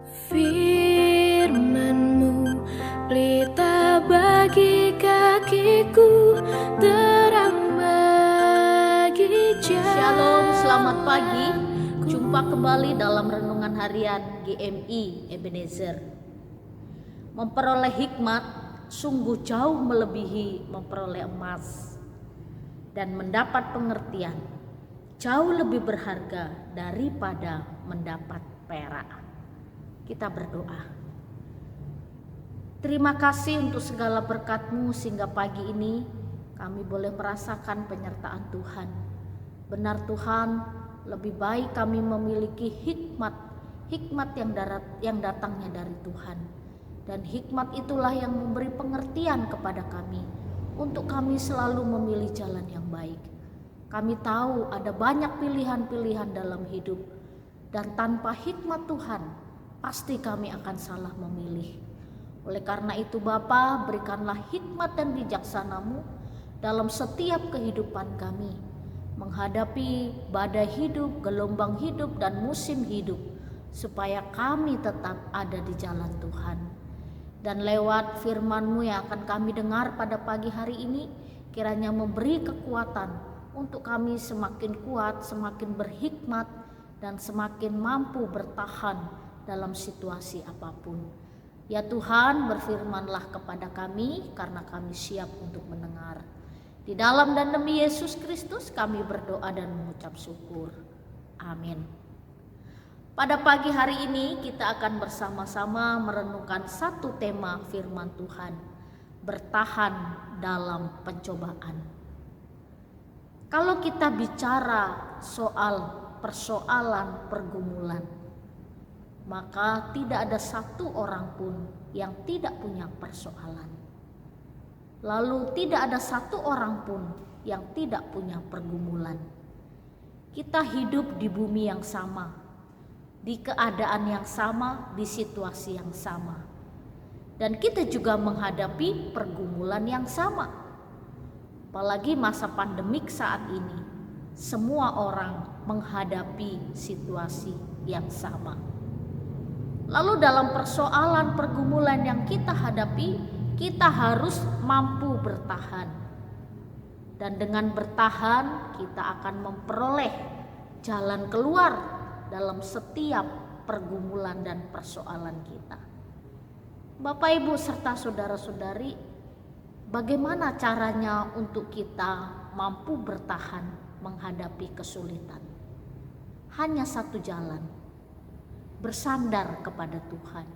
Firman-Mu pelita bagi kakiku, terang bagi jalan. Shalom, selamat pagi. Jumpa kembali dalam renungan harian GMI Ebenezer. Memperoleh hikmat sungguh jauh melebihi memperoleh emas, dan mendapat pengertian jauh lebih berharga daripada mendapat perak. Kita berdoa. Terima kasih untuk segala berkat-Mu sehingga pagi ini kami boleh merasakan penyertaan Tuhan. Benar Tuhan, lebih baik kami memiliki hikmat yang datangnya dari Tuhan. Dan hikmat itulah yang memberi pengertian kepada kami untuk kami selalu memilih jalan yang baik. Kami tahu ada banyak pilihan-pilihan dalam hidup, dan tanpa hikmat Tuhan pasti kami akan salah memilih. Oleh karena itu Bapa, berikanlah hikmat dan bijaksana-Mu dalam setiap kehidupan kami, menghadapi badai hidup, gelombang hidup, dan musim hidup, supaya kami tetap ada di jalan Tuhan. Dan lewat firman-Mu yang akan kami dengar pada pagi hari ini, kiranya memberi kekuatan untuk kami semakin kuat, semakin berhikmat, dan semakin mampu bertahan dalam situasi apapun. Ya Tuhan, berfirmanlah kepada kami karena kami siap untuk mendengar. Di dalam dan demi Yesus Kristus kami berdoa dan mengucap syukur. Amin. Pada pagi hari ini kita akan bersama-sama merenungkan satu tema firman Tuhan, bertahan dalam pencobaan. Kalau kita bicara soal persoalan pergumulan, maka tidak ada satu orang pun yang tidak punya persoalan. Lalu tidak ada satu orang pun yang tidak punya pergumulan. Kita hidup di bumi yang sama, di keadaan yang sama, di situasi yang sama. Dan kita juga menghadapi pergumulan yang sama. Apalagi masa pandemik saat ini, semua orang menghadapi situasi yang sama. Lalu dalam persoalan pergumulan yang kita hadapi, kita harus mampu bertahan. Dan dengan bertahan, kita akan memperoleh jalan keluar dalam setiap pergumulan dan persoalan kita. Bapak, Ibu, serta saudara-saudari, bagaimana caranya untuk kita mampu bertahan menghadapi kesulitan? Hanya satu jalan. Bersandar kepada Tuhan,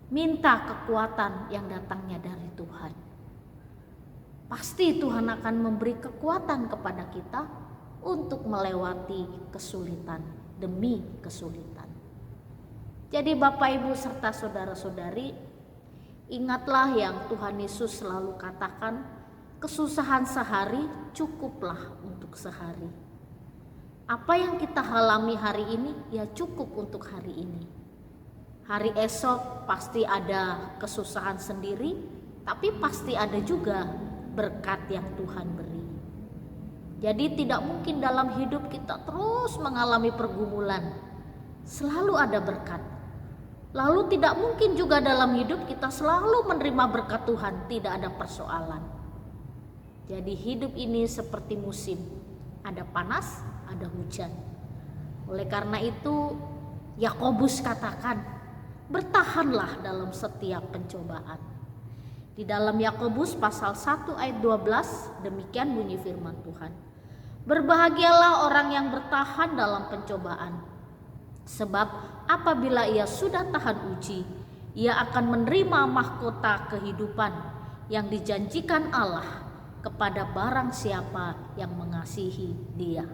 minta kekuatan yang datangnya dari Tuhan. Pasti Tuhan akan memberi kekuatan kepada kita untuk melewati kesulitan demi kesulitan. Jadi Bapak, Ibu, serta saudara-saudari, ingatlah yang Tuhan Yesus selalu katakan, kesusahan sehari cukuplah untuk sehari. Apa yang kita alami hari ini ya cukup untuk hari ini. Hari esok pasti ada kesusahan sendiri, tapi pasti ada juga berkat yang Tuhan beri. Jadi tidak mungkin dalam hidup kita terus mengalami pergumulan. Selalu ada berkat. Lalu tidak mungkin juga dalam hidup kita selalu menerima berkat Tuhan, tidak ada persoalan. Jadi hidup ini seperti musim, ada panas, ada hujan. Oleh karena itu Yakobus katakan, bertahanlah dalam setiap pencobaan. Di dalam Yakobus pasal 1 ayat 12 demikian bunyi firman Tuhan. Berbahagialah orang yang bertahan dalam pencobaan, sebab apabila ia sudah tahan uji, ia akan menerima mahkota kehidupan yang dijanjikan Allah kepada barang siapa yang mengasihi Dia.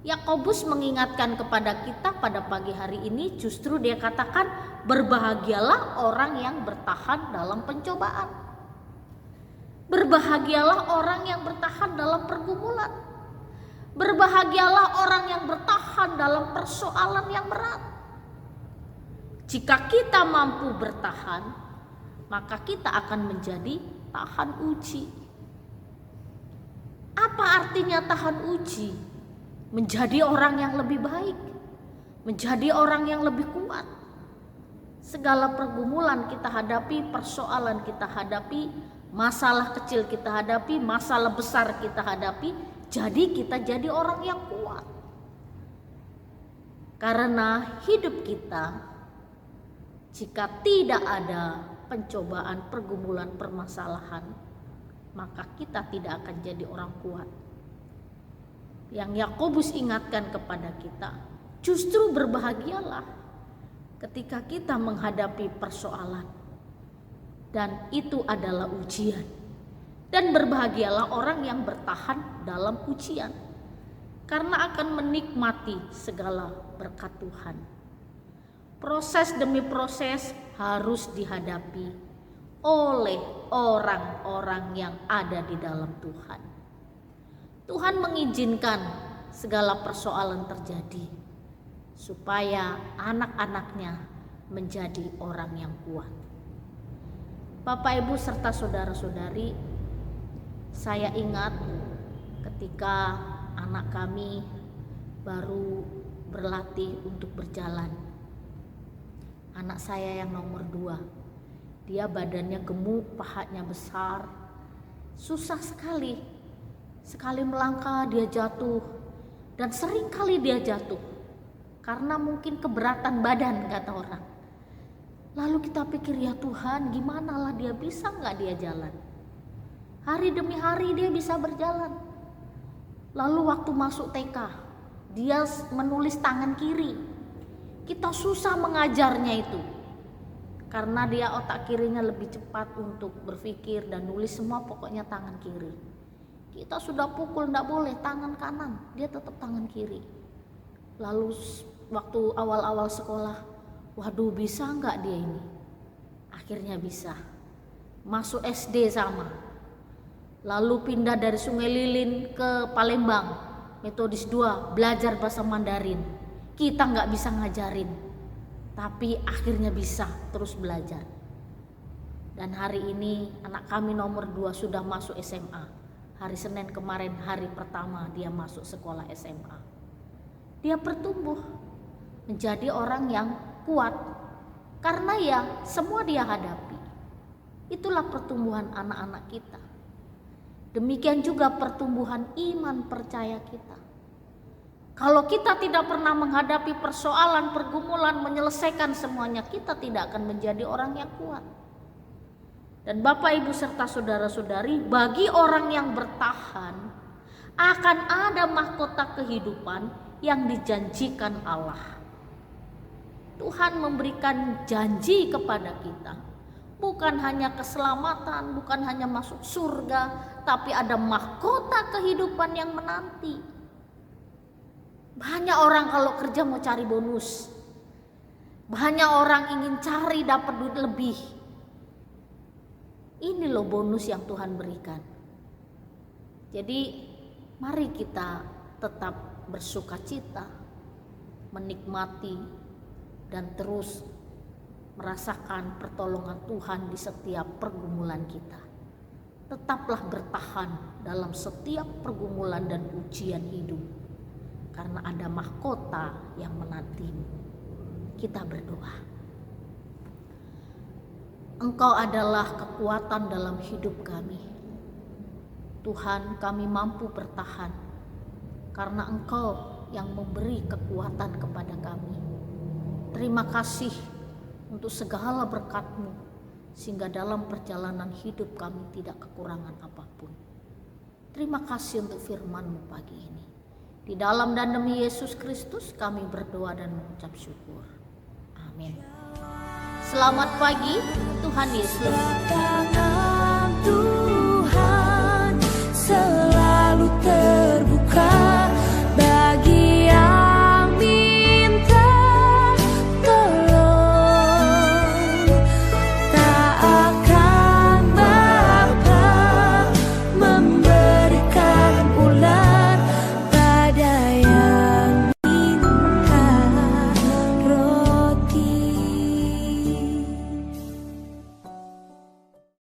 Yakobus mengingatkan kepada kita pada pagi hari ini, justru dia katakan berbahagialah orang yang bertahan dalam pencobaan. Berbahagialah orang yang bertahan dalam pergumulan. Berbahagialah orang yang bertahan dalam persoalan yang berat. Jika kita mampu bertahan, maka kita akan menjadi tahan uji. Apa artinya tahan uji? Menjadi orang yang lebih baik, menjadi orang yang lebih kuat. Segala pergumulan kita hadapi, persoalan kita hadapi, masalah kecil kita hadapi, masalah besar kita hadapi, jadi kita jadi orang yang kuat. Karena hidup kita, jika tidak ada pencobaan, pergumulan, permasalahan, maka kita tidak akan jadi orang kuat. Yang Yakobus ingatkan kepada kita, justru berbahagialah ketika kita menghadapi persoalan, dan itu adalah ujian. Dan berbahagialah orang yang bertahan dalam ujian, karena akan menikmati segala berkat Tuhan. Proses demi proses harus dihadapi oleh orang-orang yang ada di dalam Tuhan. Tuhan mengizinkan segala persoalan terjadi supaya anak-anaknya menjadi orang yang kuat. Bapak, Ibu, serta saudara-saudari, saya ingat ketika anak kami baru berlatih untuk berjalan. Anak saya yang nomor 2, dia badannya gemuk, pahanya besar, susah sekali. Sekali melangkah dia jatuh, dan sering kali dia jatuh karena mungkin keberatan badan, kata orang. Lalu kita pikir, ya Tuhan, gimana lah dia, bisa nggak dia jalan? Hari demi hari dia bisa berjalan. Lalu waktu masuk TK, dia menulis tangan kiri. Kita susah mengajarnya itu, karena dia otak kirinya lebih cepat untuk berpikir dan nulis semua pokoknya tangan kiri. Kita sudah pukul, nggak boleh tangan kanan, dia tetap tangan kiri. Lalu waktu awal-awal sekolah, waduh, bisa nggak dia ini? Akhirnya bisa. Masuk SD sama. Lalu pindah dari Sungai Lilin ke Palembang, Metodis 2, belajar bahasa Mandarin. Kita nggak bisa ngajarin, tapi akhirnya bisa terus belajar. Dan hari ini anak kami nomor 2 sudah masuk SMA. Hari Senin kemarin hari pertama dia masuk sekolah SMA. Dia bertumbuh menjadi orang yang kuat karena ya semua dia hadapi. Itulah pertumbuhan anak-anak kita. Demikian juga pertumbuhan iman percaya kita. Kalau kita tidak pernah menghadapi persoalan, pergumulan, menyelesaikan semuanya, kita tidak akan menjadi orang yang kuat. Dan Bapak, Ibu, serta saudara-saudari, bagi orang yang bertahan, akan ada mahkota kehidupan yang dijanjikan Allah. Tuhan memberikan janji kepada kita, bukan hanya keselamatan, bukan hanya masuk surga, tapi ada mahkota kehidupan yang menanti. Banyak orang kalau kerja mau cari bonus, banyak orang ingin cari dapat duit lebih. Ini loh bonus yang Tuhan berikan. Jadi mari kita tetap bersukacita, menikmati, dan terus merasakan pertolongan Tuhan di setiap pergumulan kita. Tetaplah bertahan dalam setiap pergumulan dan ujian hidup, karena ada mahkota yang menantimu. Kita berdoa. Engkau adalah kekuatan dalam hidup kami. Tuhan, kami mampu bertahan karena Engkau yang memberi kekuatan kepada kami. Terima kasih untuk segala berkat-Mu, sehingga dalam perjalanan hidup kami tidak kekurangan apapun. Terima kasih untuk firman-Mu pagi ini. Di dalam dan demi Yesus Kristus kami berdoa dan mengucap syukur. Amin. Selamat pagi, Tuhan Yesus.